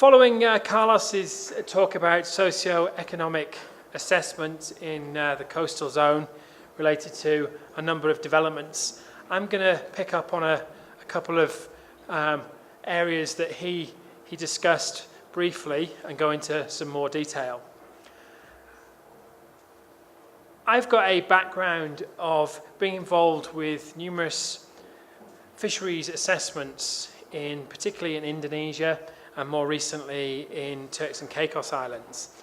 Following Carlos's talk about socio-economic assessment in the coastal zone related to a number of developments, I'm going to pick up on a couple of areas that he discussed briefly and go into some more detail. I've got a background of being involved with numerous fisheries assessments, particularly in Indonesia and more recently in Turks and Caicos Islands.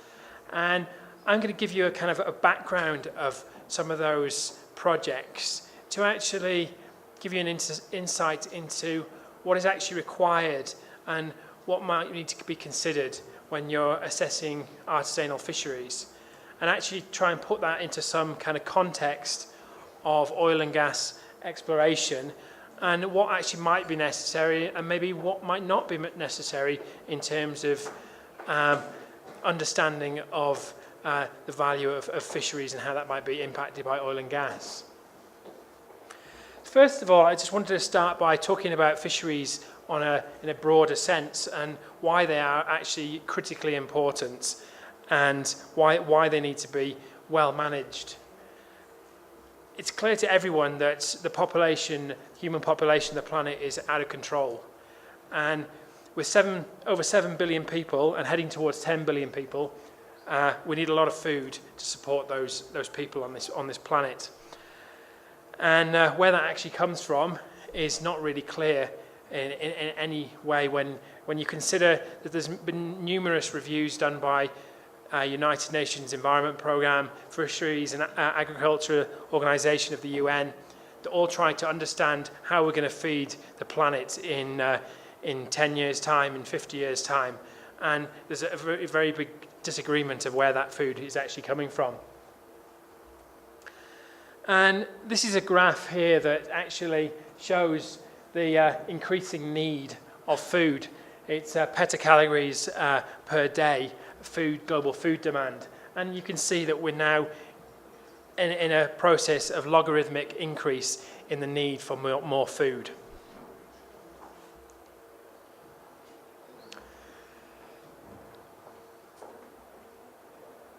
And I'm going to give you a kind of a background of some of those projects to actually give you an insight into what is actually required and what might need to be considered when you're assessing artisanal fisheries, and actually try and put that into some kind of context of oil and gas exploration and what actually might be necessary and maybe what might not be necessary in terms of understanding of the value of fisheries and how that might be impacted by oil and gas. First of all, I just wanted to start by talking about fisheries in a broader sense and why they are actually critically important and why they need to be well managed. It's clear to everyone that the human population of the planet is out of control. And with over 7 billion people and heading towards 10 billion people, we need a lot of food to support those people on this planet. And where that actually comes from is not really clear in any way when you consider that there's been numerous reviews done by United Nations Environment Programme, Fisheries and Agriculture Organization of the UN, that all try to understand how we're going to feed the planet in 10 years' time, in 50 years' time. And there's a very, very big disagreement of where that food is actually coming from. And this is a graph here that actually shows the increasing need of food. It's petacalories per day, global food demand. And you can see that we're now in a process of logarithmic increase in the need for more food.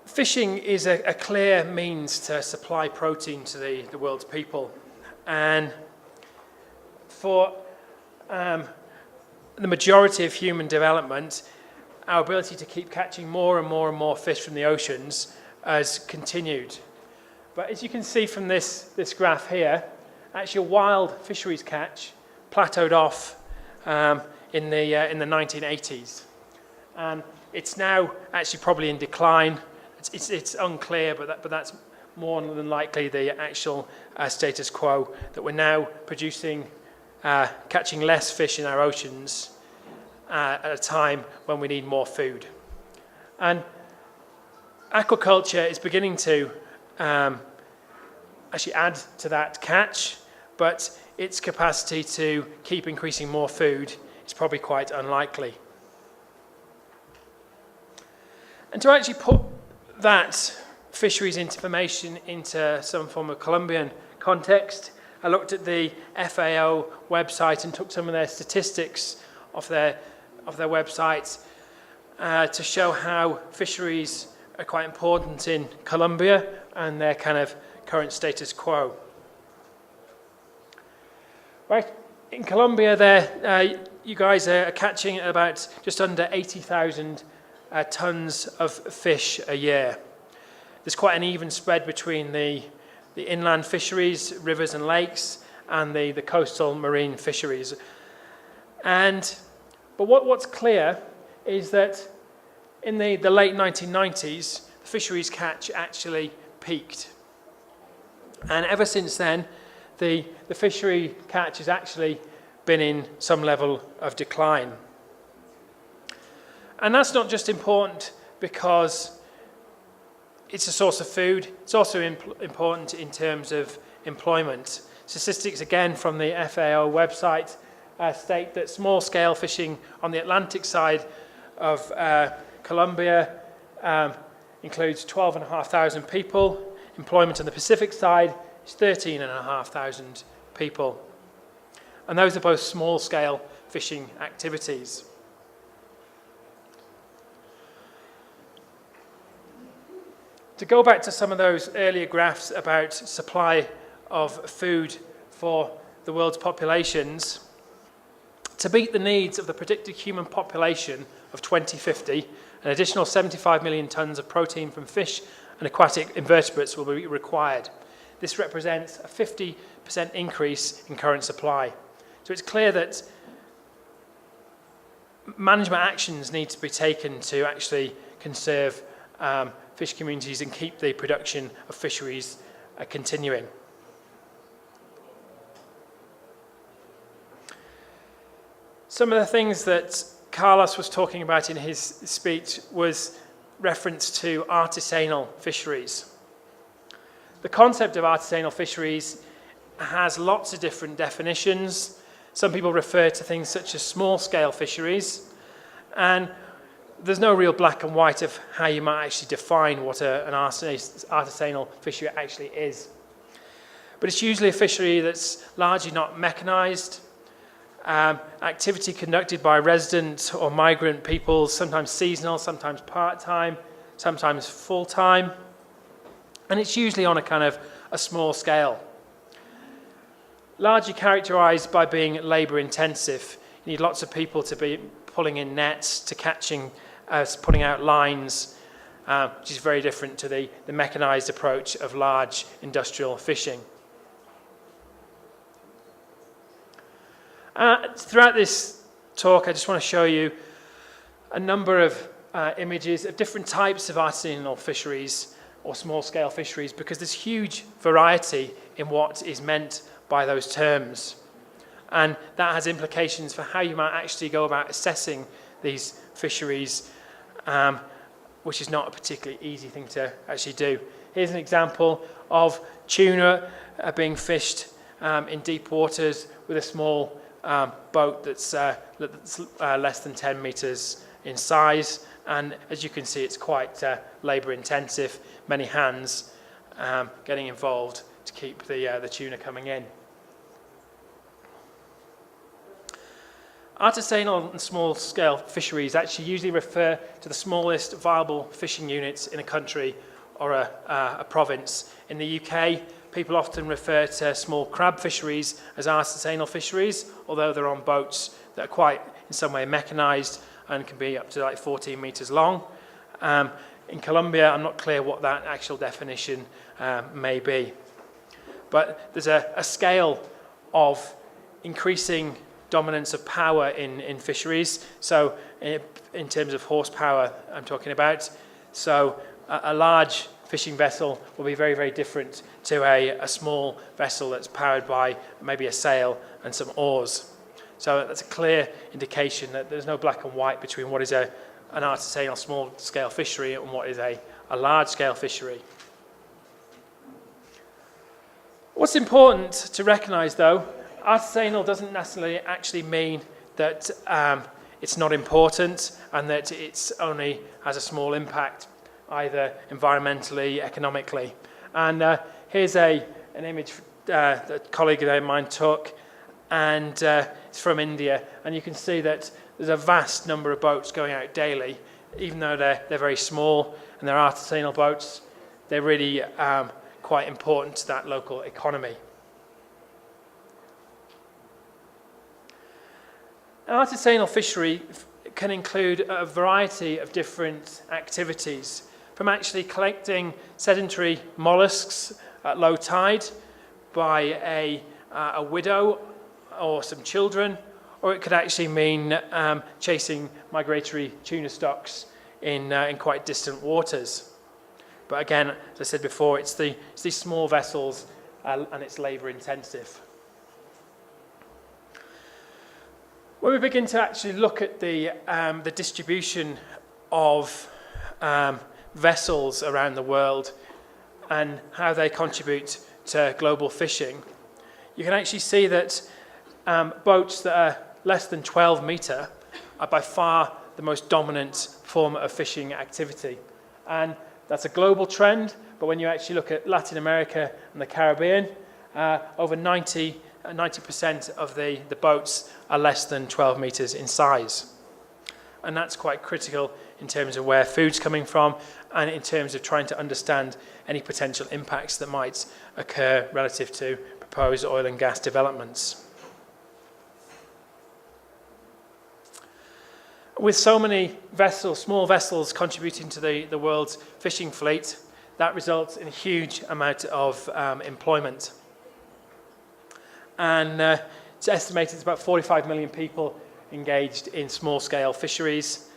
Fishing is a clear means to supply protein to the world's people. And for the majority of human development, our ability to keep catching more and more and more fish from the oceans has continued. But as you can see from this graph here, actually wild fisheries catch plateaued off in the 1980s. And it's now actually probably in decline. It's unclear, but that's more than likely the actual status quo, that we're now catching less fish in our oceans at a time when we need more food. And aquaculture is beginning to actually add to that catch, but its capacity to keep increasing more food is probably quite unlikely. And to actually put that fisheries information into some form of Colombian context, I looked at the FAO website and took some of their statistics off their website to show how fisheries are quite important in Colombia and their kind of current status quo. Right, in Colombia, you guys are catching about just under 80,000 tons of fish a year. There's quite an even spread between the inland fisheries, rivers and lakes, and the coastal marine fisheries. But what's clear is that in the late 1990s, the fisheries catch actually peaked. And ever since then, the fishery catch has actually been in some level of decline. And that's not just important because it's a source of food, it's also important in terms of employment. Statistics, again, from the FAO website state that small-scale fishing on the Atlantic side of Colombia includes 12,500 people. Employment on the Pacific side is 13,500 people. And those are both small-scale fishing activities. To go back to some of those earlier graphs about supply of food for the world's populations, to meet the needs of the predicted human population of 2050, an additional 75 million tonnes of protein from fish and aquatic invertebrates will be required. This represents a 50% increase in current supply. So it's clear that management actions need to be taken to actually conserve fish communities and keep the production of fisheries continuing. Some of the things that Carlos was talking about in his speech was reference to artisanal fisheries. The concept of artisanal fisheries has lots of different definitions. Some people refer to things such as small-scale fisheries, and there's no real black and white of how you might actually define what an artisanal fishery actually is. But it's usually a fishery that's largely not mechanized, activity conducted by resident or migrant peoples, sometimes seasonal, sometimes part-time, sometimes full-time, and it's usually on a kind of a small scale. Largely characterized by being labor-intensive. You need lots of people to be pulling in nets, to catching, putting out lines, which is very different to the mechanized approach of large industrial fishing. Throughout this talk, I just want to show you a number of images of different types of artisanal fisheries or small-scale fisheries, because there's huge variety in what is meant by those terms. And that has implications for how you might actually go about assessing these fisheries, which is not a particularly easy thing to actually do. Here's an example of tuna being fished in deep waters with a small boat that's less than 10 meters in size, and as you can see, it's quite labor intensive, many hands getting involved to keep the tuna coming in. Artisanal and small-scale fisheries actually usually refer to the smallest viable fishing units in a country or a province. In the UK, people often refer to small crab fisheries as artisanal fisheries, although they're on boats that are quite in some way mechanized and can be up to like 14 meters long. In Colombia, I'm not clear what that actual definition may be. But there's a scale of increasing dominance of power in fisheries. So in terms of horsepower, I'm talking about. So a large fishing vessel will be very, very different to a small vessel that's powered by maybe a sail and some oars. So that's a clear indication that there's no black and white between what is an artisanal small-scale fishery and what is a large-scale fishery. What's important to recognize, though, artisanal doesn't necessarily actually mean that it's not important and that it's only has a small impact, either environmentally, economically. And here's an image that a colleague of mine took, and it's from India. And you can see that there's a vast number of boats going out daily, even though they're very small and they're artisanal boats. They're really quite important to that local economy. An artisanal fishery can include a variety of different activities, from actually collecting sedentary mollusks at low tide by a widow or some children, or it could actually mean chasing migratory tuna stocks in quite distant waters. But again, as I said before, it's these small vessels and it's labor intensive. When we begin to actually look at the distribution of vessels around the world and how they contribute to global fishing, you can actually see that boats that are less than 12 meter are by far the most dominant form of fishing activity. And that's a global trend, but when you actually look at Latin America and the Caribbean, over 90% of the boats are less than 12 meters in size. And that's quite critical in terms of where food's coming from and in terms of trying to understand any potential impacts that might occur relative to proposed oil and gas developments. With so many vessels, small vessels contributing to the world's fishing fleet, that results in a huge amount of employment. And it's estimated it's about 45 million people engaged in small-scale fisheries,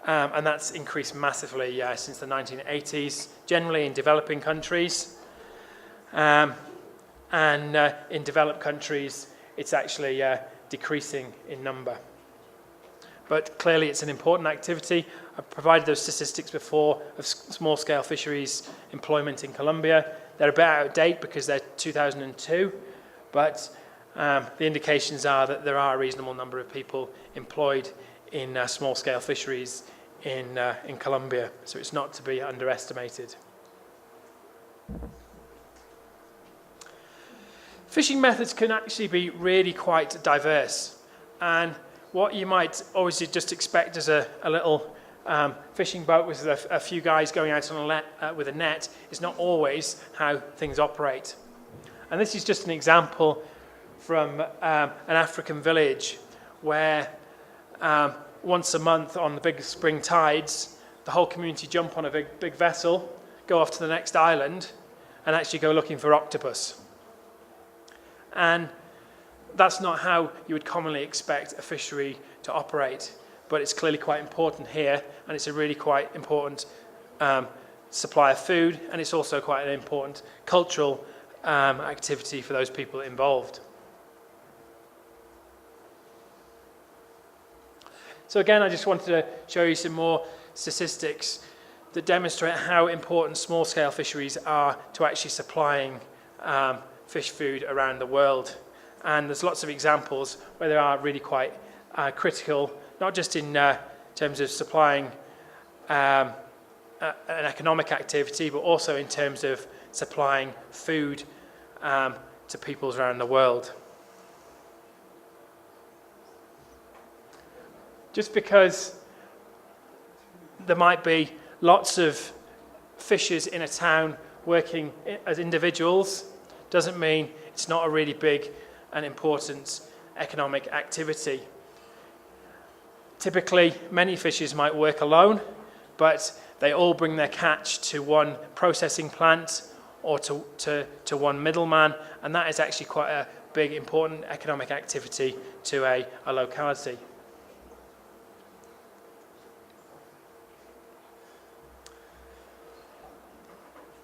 and that's increased massively since the 1980s, generally in developing countries. And in developed countries, it's actually decreasing in number. But clearly it's an important activity. I provided those statistics before of small-scale fisheries employment in Colombia. They're a bit out of date because they're 2002, but the indications are that there are a reasonable number of people employed in small-scale fisheries in Colombia, so it's not to be underestimated. Fishing methods can actually be really quite diverse, and what you might always just expect as a little fishing boat with a few guys going out on with a net is not always how things operate. And this is just an example from an African village where once a month on the big spring tides, the whole community jump on a big vessel, go off to the next island, and actually go looking for octopus. And that's not how you would commonly expect a fishery to operate, but it's clearly quite important here, and it's a really quite important supply of food, and it's also quite an important cultural activity for those people involved. So again, I just wanted to show you some more statistics that demonstrate how important small-scale fisheries are to actually supplying fish food around the world. And there's lots of examples where they are really quite critical, not just in terms of supplying an economic activity, but also in terms of supplying food to peoples around the world. Just because there might be lots of fishers in a town working as individuals doesn't mean it's not a really big and important economic activity. Typically, many fishers might work alone, but they all bring their catch to one processing plant or to one middleman, and that is actually quite a big, important economic activity to a locality.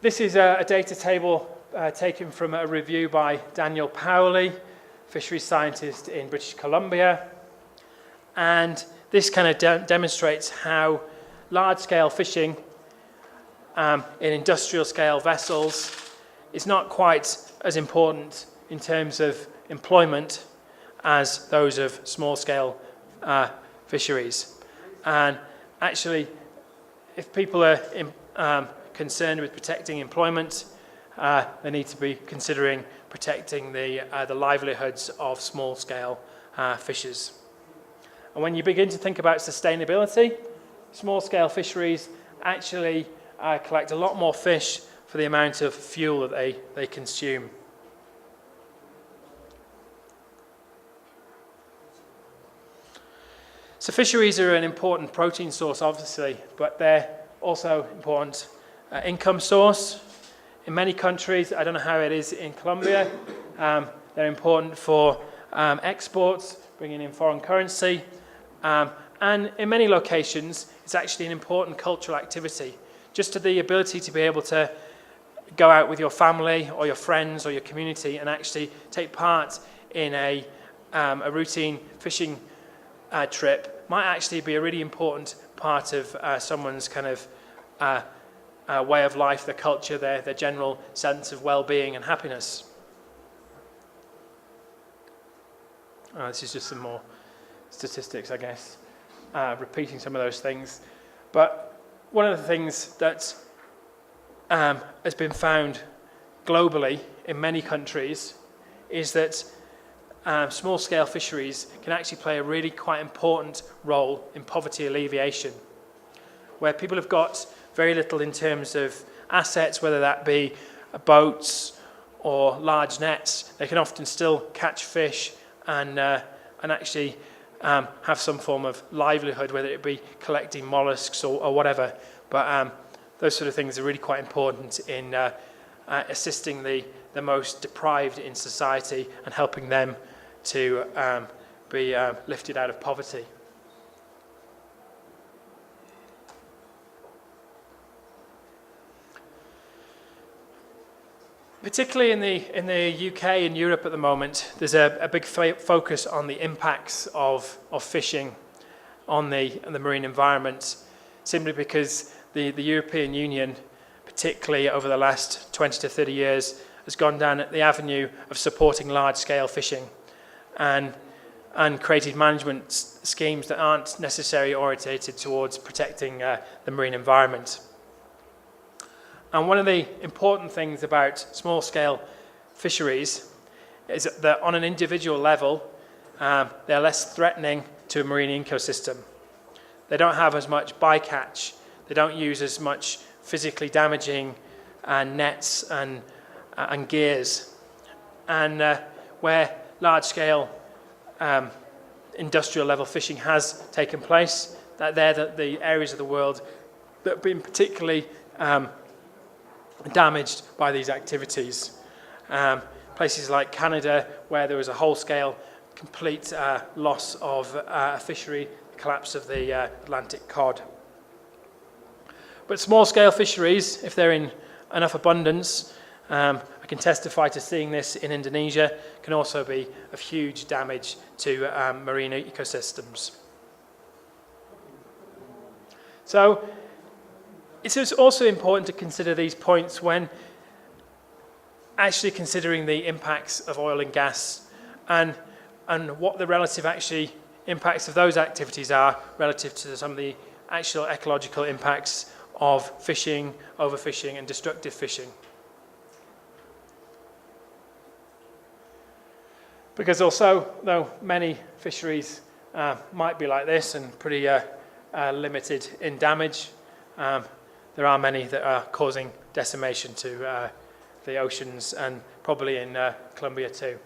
This is a data table taken from a review by Daniel Powley, fisheries scientist in British Columbia. And this kind of demonstrates how large-scale fishing in industrial-scale vessels is not quite as important in terms of employment as those of small-scale fisheries. And actually, if people are concerned with protecting employment, they need to be considering protecting the livelihoods of small-scale fishers. And when you begin to think about sustainability, small-scale fisheries actually collect a lot more fish for the amount of fuel that they consume. So fisheries are an important protein source, obviously, but they're also important income source. In many countries, I don't know how it is in Colombia, they're important for exports, bringing in foreign currency, and in many locations, it's actually an important cultural activity. Just to the ability to be able to go out with your family or your friends or your community and actually take part in a routine fishing trip might actually be a really important part of someone's kind of way of life, their culture, their general sense of well-being and happiness. This is just some more statistics, I guess, repeating some of those things. But one of the things that has been found globally in many countries is that small-scale fisheries can actually play a really quite important role in poverty alleviation. where people have got very little in terms of assets, whether that be boats or large nets. They can often still catch fish and actually have some form of livelihood, whether it be collecting mollusks or whatever. But those sort of things are really quite important in assisting the most deprived in society and helping them to be lifted out of poverty. Particularly in the UK and Europe at the moment, there's a big focus on the impacts of fishing on the marine environment, simply because the European Union, particularly over the last 20 to 30 years, has gone down the avenue of supporting large-scale fishing and created management schemes that aren't necessarily orientated towards protecting the marine environment. And one of the important things about small-scale fisheries is that on an individual level, they're less threatening to a marine ecosystem. They don't have as much bycatch. They don't use as much physically damaging nets and gears. And where large-scale industrial-level fishing has taken place, they're the areas of the world that have been particularly damaged by these activities. Places like Canada, where there was a whole-scale, complete loss of a fishery, collapse of the Atlantic cod. But small-scale fisheries, if they're in enough abundance, I can testify to seeing this in Indonesia, can also be of huge damage to marine ecosystems. So it's also important to consider these points when actually considering the impacts of oil and gas and what the relative actually impacts of those activities are relative to some of the actual ecological impacts of fishing, overfishing and destructive fishing. Because also, though many fisheries might be like this and pretty limited in damage, there are many that are causing decimation to the oceans and probably in Colombia too.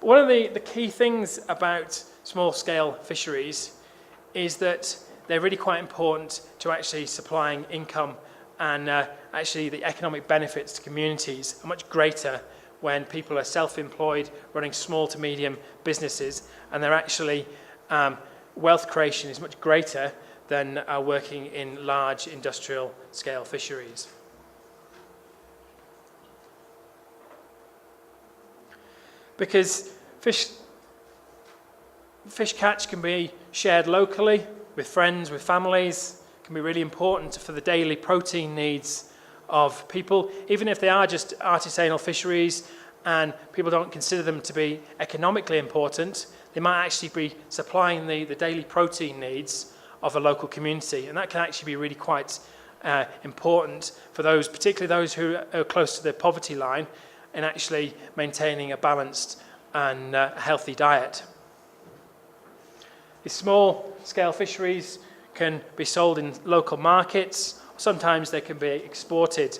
But one of the key things about small-scale fisheries is that they're really quite important to actually supplying income, and actually the economic benefits to communities are much greater when people are self-employed, running small to medium businesses, and they're actually wealth creation is much greater than working in large industrial scale fisheries. Because fish catch can be shared locally with friends, with families, can be really important for the daily protein needs of people, even if they are just artisanal fisheries and people don't consider them to be economically important. They might actually be supplying the daily protein needs of a local community, and that can actually be really quite important for those, particularly those who are close to the poverty line, in actually maintaining a balanced and healthy diet. These small-scale fisheries can be sold in local markets. Sometimes they can be exported.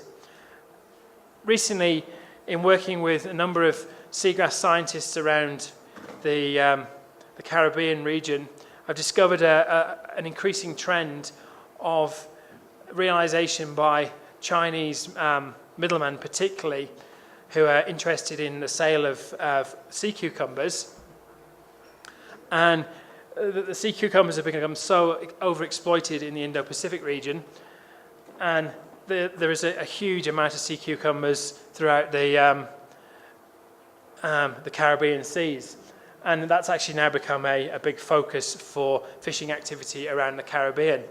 Recently, in working with a number of seagrass scientists around the Caribbean region, I've discovered an increasing trend of realization by Chinese middlemen particularly, who are interested in the sale of sea cucumbers. And the sea cucumbers have become so overexploited in the Indo-Pacific region, and there is a huge amount of sea cucumbers throughout the Caribbean seas. And that's actually now become a big focus for fishing activity around the Caribbean.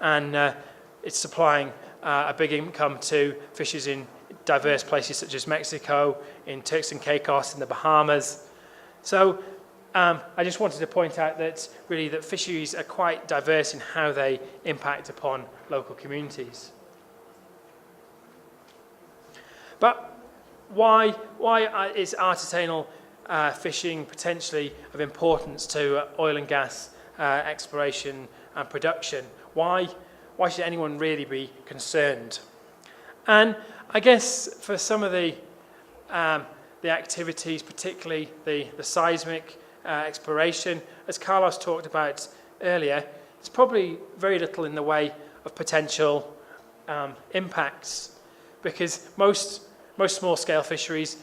And it's supplying a big income to fishers in diverse places such as Mexico, in Turks and Caicos, in the Bahamas. So I just wanted to point out that really that fisheries are quite diverse in how they impact upon local communities. But why is artisanal fishing potentially of importance to oil and gas exploration and production. Why should anyone really be concerned? And I guess for some of the activities, particularly the seismic exploration, as Carlos talked about earlier, there's probably very little in the way of potential impacts, because most small-scale fisheries,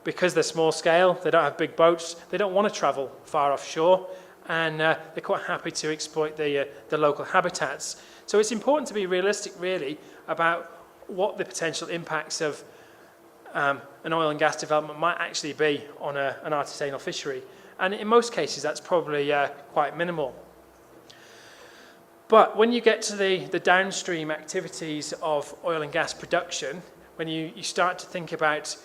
because they're small-scale, they don't have big boats, they don't want to travel far offshore, and they're quite happy to exploit the local habitats. So it's important to be realistic, really, about what the potential impacts of an oil and gas development might actually be on an artisanal fishery. And in most cases, that's probably quite minimal. But when you get to the downstream activities of oil and gas production, when you start to think about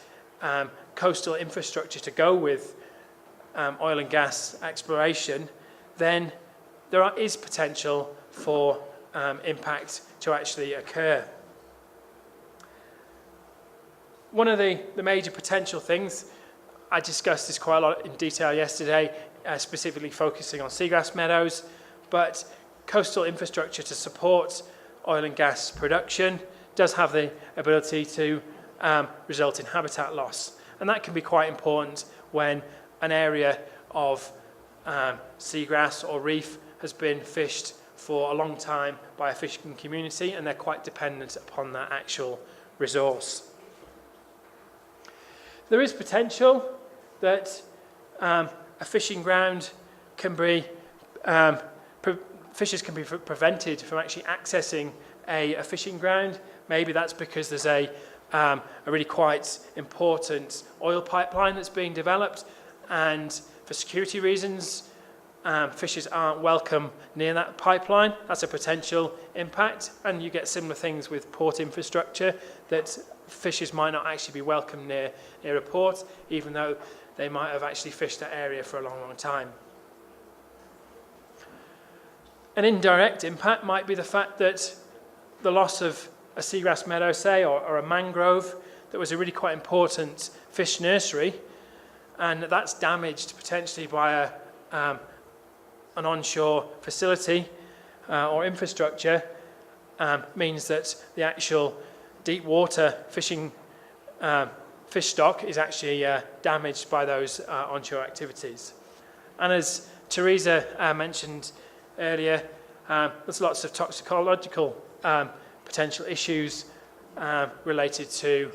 coastal infrastructure to go with oil and gas exploration, then there is potential for impact to actually occur. One of the major potential things, I discussed this quite a lot in detail yesterday, specifically focusing on seagrass meadows, but coastal infrastructure to support oil and gas production does have the ability to result in habitat loss. And that can be quite important when an area of seagrass or reef has been fished for a long time by a fishing community, and they're quite dependent upon that actual resource. There is potential that a fishing ground can be, fishers can be prevented from actually accessing a fishing ground. Maybe that's because there's a really quite important oil pipeline that's being developed, and for security reasons, fishers aren't welcome near that pipeline. That's a potential impact, and you get similar things with port infrastructure, that fishers might not actually be welcome near a port, even though they might have actually fished that area for a long, long time. An indirect impact might be the fact that the loss of a seagrass meadow, say, or a mangrove that was a really quite important fish nursery, and that's damaged potentially by an onshore facility or infrastructure, means that the actual deep water fishing fish stock is actually damaged by those onshore activities. And as Teresa mentioned earlier, there's lots of toxicological potential issues related to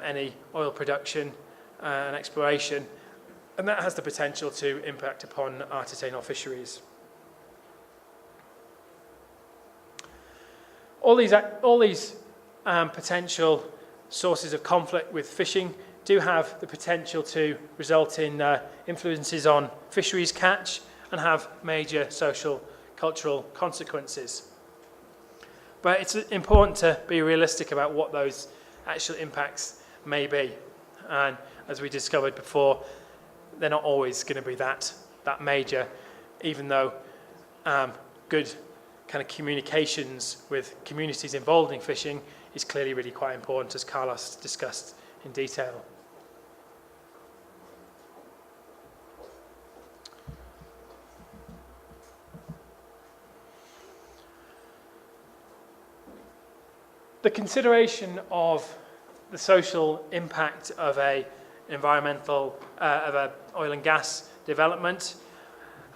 any oil production and exploration, and that has the potential to impact upon artisanal fisheries. All these potential sources of conflict with fishing do have the potential to result in influences on fisheries catch and have major social, cultural consequences. But it's important to be realistic about what those actual impacts may be. And as we discovered before, they're not always going to be that major, even though good kind of communications with communities involved in fishing is clearly really quite important, as Carlos discussed in detail. The consideration of the social impact of an environmental, of an oil and gas development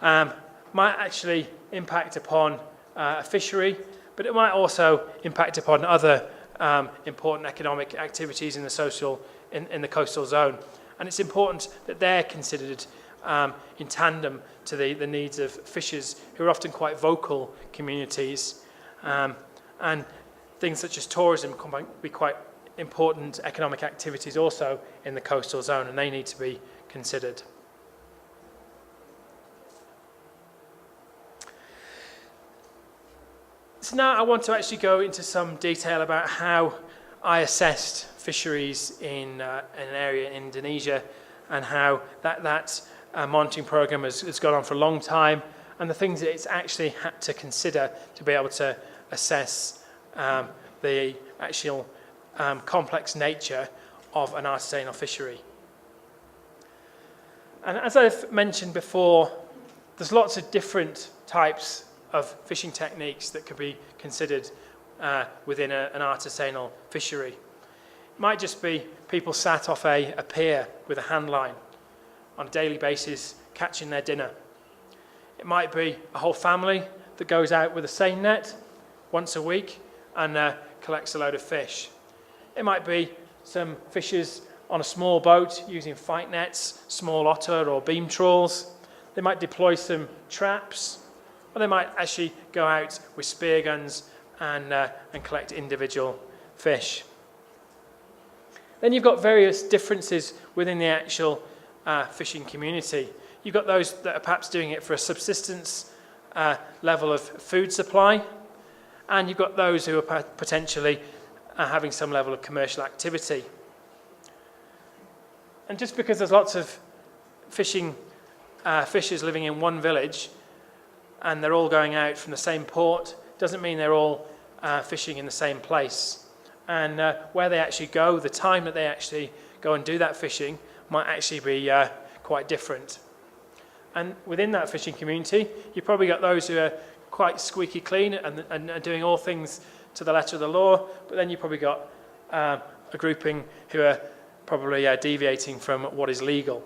might actually impact upon a fishery, but it might also impact upon other important economic activities in the coastal zone. And it's important that they're considered in tandem to the needs of fishers, who are often quite vocal communities, and things such as tourism can be quite important economic activities also in the coastal zone, and they need to be considered. So now I want to actually go into some detail about how I assessed fisheries in an area in Indonesia, and how that monitoring program has gone on for a long time, and the things that it's actually had to consider to be able to assess the actual complex nature of an artisanal fishery. And as I've mentioned before, there's lots of different types of fishing techniques that could be considered within an artisanal fishery. It might just be people sat off a pier with a hand line on a daily basis catching their dinner. It might be a whole family that goes out with a seine net once a week and collects a load of fish. It might be some fishers on a small boat using fight nets, small otter or beam trawls. They might deploy some traps, or they might actually go out with spear guns and collect individual fish. Then you've got various differences within the actual fishing community. You've got those that are perhaps doing it for a subsistence level of food supply, and you've got those who are potentially having some level of commercial activity. And just because there's lots of fishers living in one village and they're all going out from the same port doesn't mean they're all fishing in the same place. And where they actually go, the time that they actually go and do that fishing might actually be quite different. And within that fishing community, you've probably got those who are quite squeaky clean and are doing all things to the letter of the law, but then you've probably got a grouping who are probably deviating from what is legal.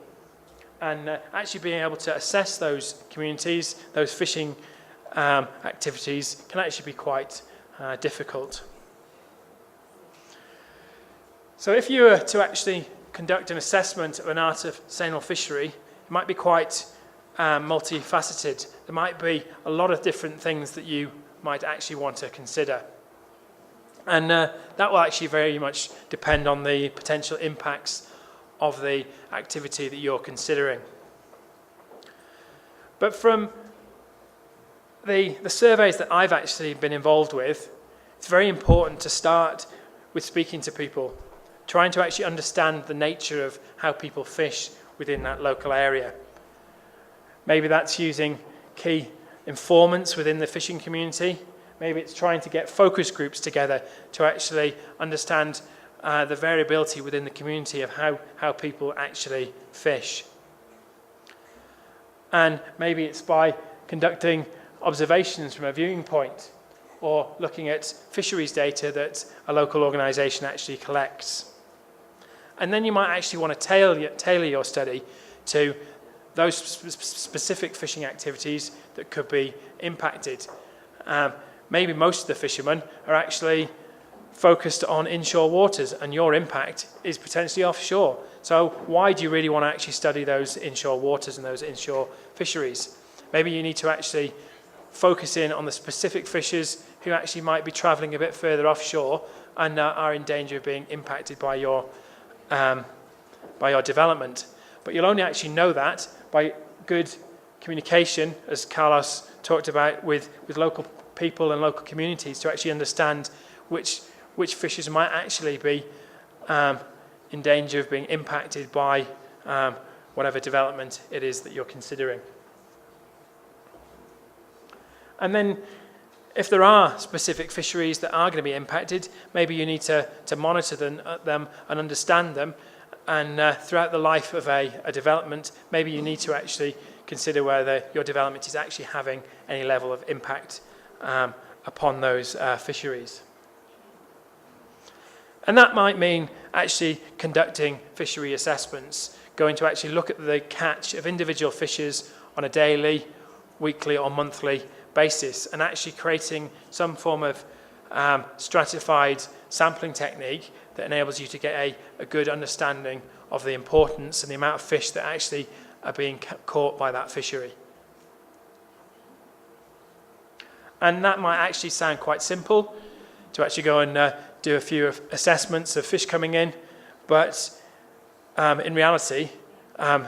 And actually being able to assess those communities, those fishing activities, can actually be quite difficult. So if you were to actually conduct an assessment of an artisanal fishery, it might be quite multifaceted. There might be a lot of different things that you might actually want to consider. And that will actually very much depend on the potential impacts of the activity that you're considering. But from the surveys that I've actually been involved with, it's very important to start with speaking to people, trying to actually understand the nature of how people fish within that local area. Maybe that's using key informants within the fishing community. Maybe it's trying to get focus groups together to actually understand the variability within the community of how people actually fish. And maybe it's by conducting observations from a viewing point or looking at fisheries data that a local organisation actually collects. And then you might actually want to tailor your study to those specific fishing activities that could be impacted. Maybe most of the fishermen are actually focused on inshore waters and your impact is potentially offshore. So why do you really want to actually study those inshore waters and those inshore fisheries? Maybe you need to actually focus in on the specific fishers who actually might be travelling a bit further offshore and are in danger of being impacted by your development. But you'll only actually know that by good communication, as Carlos talked about, with local people and local communities to actually understand which fishers might actually be in danger of being impacted by whatever development it is that you're considering. And then if there are specific fisheries that are going to be impacted, maybe you need to monitor them and understand them. And throughout the life of a development, maybe you need to actually consider whether your development is actually having any level of impact upon those fisheries. And that might mean actually conducting fishery assessments, going to actually look at the catch of individual fishers on a daily, weekly or monthly basis and actually creating some form of stratified sampling technique that enables you to get a good understanding of the importance and the amount of fish that actually are being caught by that fishery. And that might actually sound quite simple to actually go and do a few assessments of fish coming in, but in reality,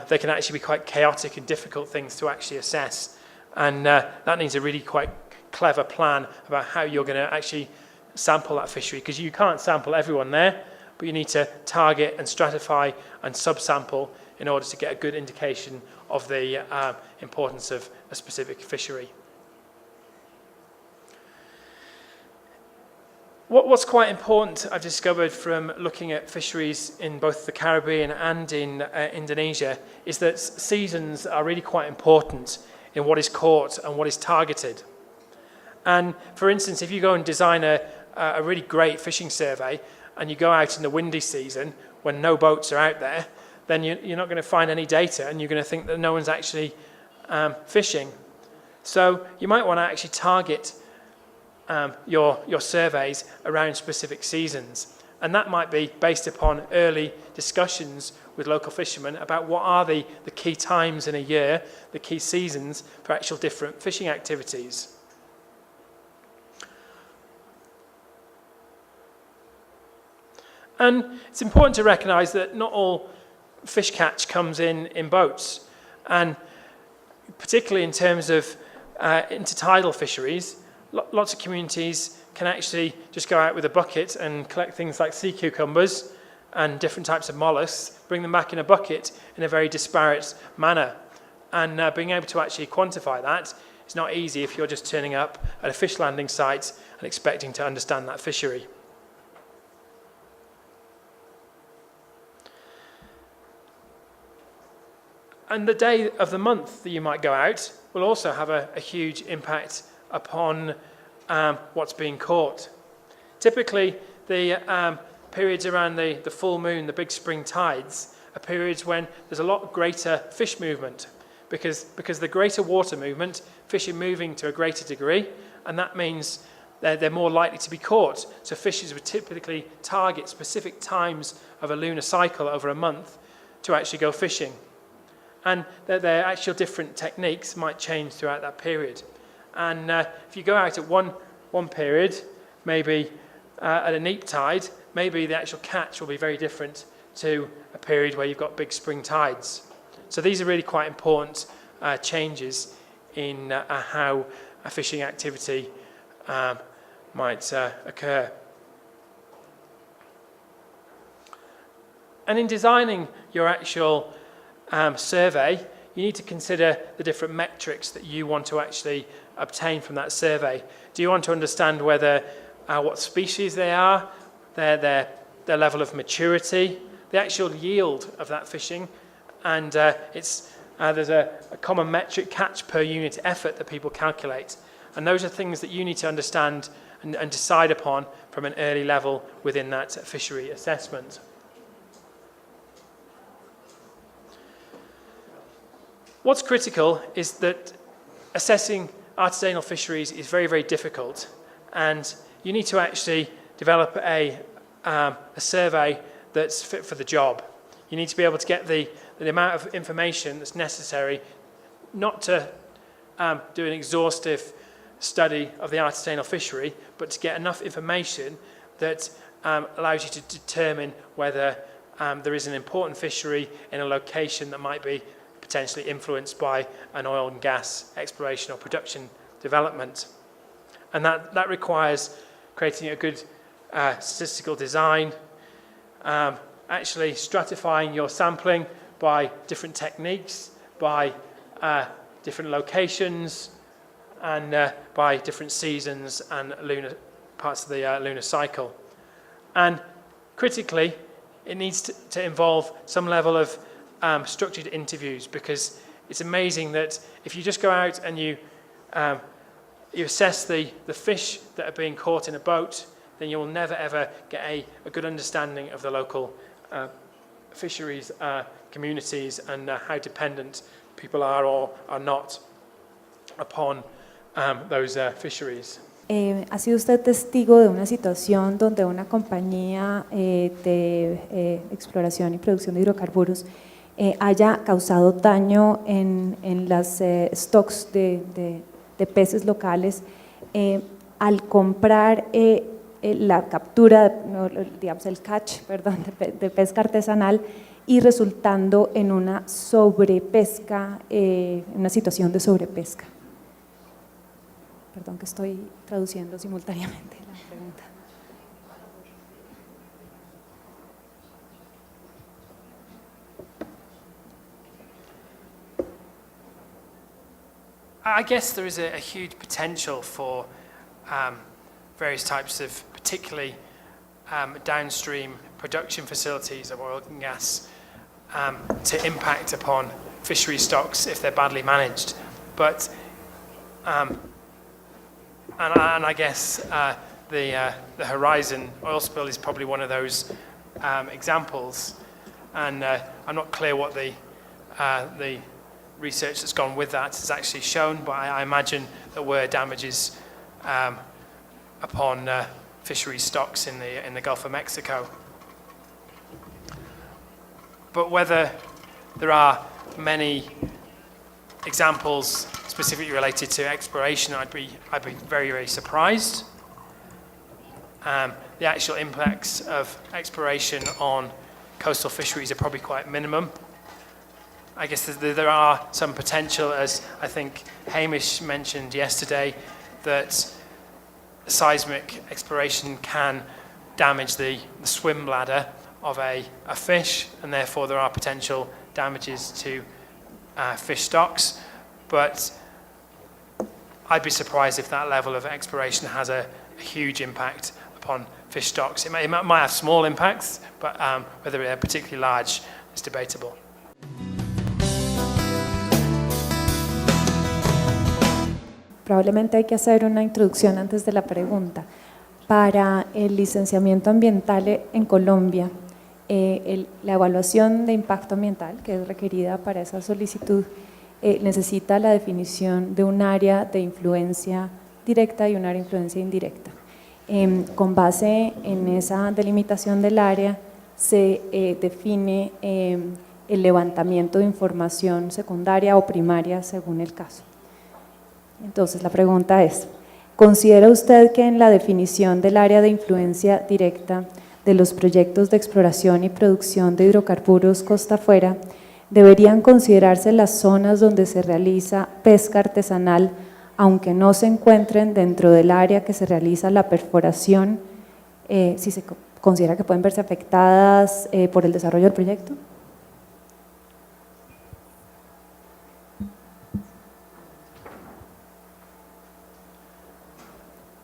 they can actually be quite chaotic and difficult things to actually assess. And that needs a really quite clever plan about how you're going to actually sample that fishery, because you can't sample everyone there, but you need to target and stratify and subsample in order to get a good indication of the importance of a specific fishery. What's quite important, I've discovered from looking at fisheries in both the Caribbean and in Indonesia, is that seasons are really quite important in what is caught and what is targeted. And for instance, if you go and design a really great fishing survey and you go out in the windy season when no boats are out there, then you're not going to find any data and you're going to think that no one's actually fishing. So you might want to actually target your surveys around specific seasons. And that might be based upon early discussions with local fishermen about what are the key times in a year, the key seasons for actual different fishing activities. And it's important to recognise that not all fish catch comes in boats. And particularly in terms of intertidal fisheries, lots of communities can actually just go out with a bucket and collect things like sea cucumbers and different types of mollusks, bring them back in a bucket in a very disparate manner. And being able to actually quantify that is not easy if you're just turning up at a fish landing site and expecting to understand that fishery. And the day of the month that you might go out will also have a huge impact upon what's being caught. Typically, the periods around the full moon, the big spring tides, are periods when there's a lot greater fish movement because the greater water movement, fish are moving to a greater degree, and that means they're more likely to be caught. So fishers would typically target specific times of a lunar cycle over a month to actually go fishing. And their actual different techniques might change throughout that period. And if you go out at one period, maybe at a neap tide, maybe the actual catch will be very different to a period where you've got big spring tides. So these are really quite important changes in how a fishing activity might occur. And in designing your actual survey, you need to consider the different metrics that you want to actually obtain from that survey. Do you want to understand whether what species they are, their level of maturity, the actual yield of that fishing, and there's a common metric, catch per unit effort, that people calculate. And those are things that you need to understand and decide upon from an early level within that fishery assessment. What's critical is that assessing artisanal fisheries is very, very difficult, and you need to actually develop a survey that's fit for the job. You need to be able to get the amount of information that's necessary, not to do an exhaustive study of the artisanal fishery, but to get enough information that allows you to determine whether there is an important fishery in a location that might be potentially influenced by an oil and gas exploration or production development. And that requires creating a good statistical design, actually stratifying your sampling by different techniques, by different locations, and by different seasons and lunar parts of the lunar cycle. And critically, it needs to involve some level of structured interviews, because it's amazing that if you just go out and you assess the fish that are being caught in a boat, then you will never ever get a good understanding of the local fisheries communities and how dependent people are or are not upon those fisheries. ¿Ha sido usted testigo de una situación donde una compañía de exploración y producción de hidrocarburos haya causado daño en las stocks de peces locales al comprar la captura, digamos el catch, perdón, de pesca artesanal, y resultando en una sobrepesca, en una situación de sobrepesca? Perdón que estoy traduciendo simultáneamente la pregunta. I guess there is a huge potential for various types of particularly downstream production facilities of oil and gas, to impact upon fishery stocks if they're badly managed. But and I guess the Horizon oil spill is probably one of those examples, and I'm not clear what the research that's gone with that has actually shown, but I imagine there were damages upon fishery stocks in the Gulf of Mexico. But whether there are many examples specifically related to exploration, I'd be very, very surprised. The actual impacts of exploration on coastal fisheries are probably quite minimum. I guess there are some potential, as I think Hamish mentioned yesterday, that seismic exploration can damage the swim bladder of a fish, and therefore there are potential damages to fish stocks. But I'd be surprised if that level of exploration has a huge impact upon fish stocks. It might have small impacts, but whether they're particularly large is debatable. Probablemente hay que hacer una introducción antes de la pregunta. Para el licenciamiento ambiental en Colombia, la evaluación de impacto ambiental, que es requerida para esa solicitud, necesita la definición de un área de influencia directa y un área de influencia indirecta. Con base en esa delimitación del área, se define el levantamiento de información secundaria o primaria según el caso. Entonces, la pregunta es, ¿considera usted que en la definición del área de influencia directa de los proyectos de exploración y producción de hidrocarburos Costa Afuera deberían considerarse las zonas donde se realiza pesca artesanal, aunque no se encuentren dentro del área que se realiza la perforación, si se considera que pueden verse afectadas por el desarrollo del proyecto?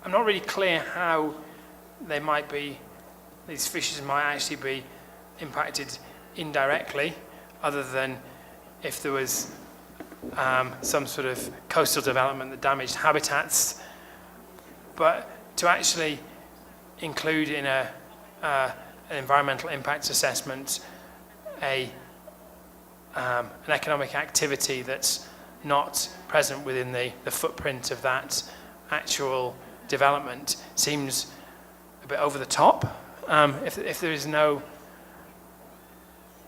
I'm not really clear how these fishes might actually be impacted indirectly, other than if there was some sort of coastal development that damaged habitats. But to actually include in an environmental impact assessment an economic activity that's not present within the footprint of that actual development seems a bit over the top. If there is no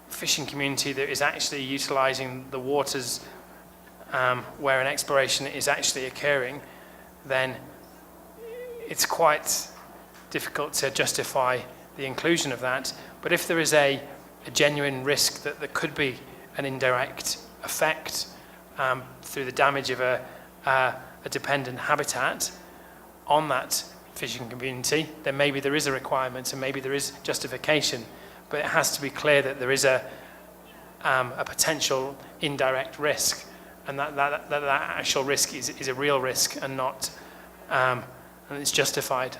fishing community that is actually utilizing the waters where an exploration is actually occurring, then it's quite difficult to justify the inclusion of that. But if there is a genuine risk that there could be an indirect effect through the damage of a dependent habitat on that fishing community, then maybe there is a requirement and maybe there is justification. But it has to be clear that there is a potential indirect risk, and that actual risk is a real risk and not and it's justified.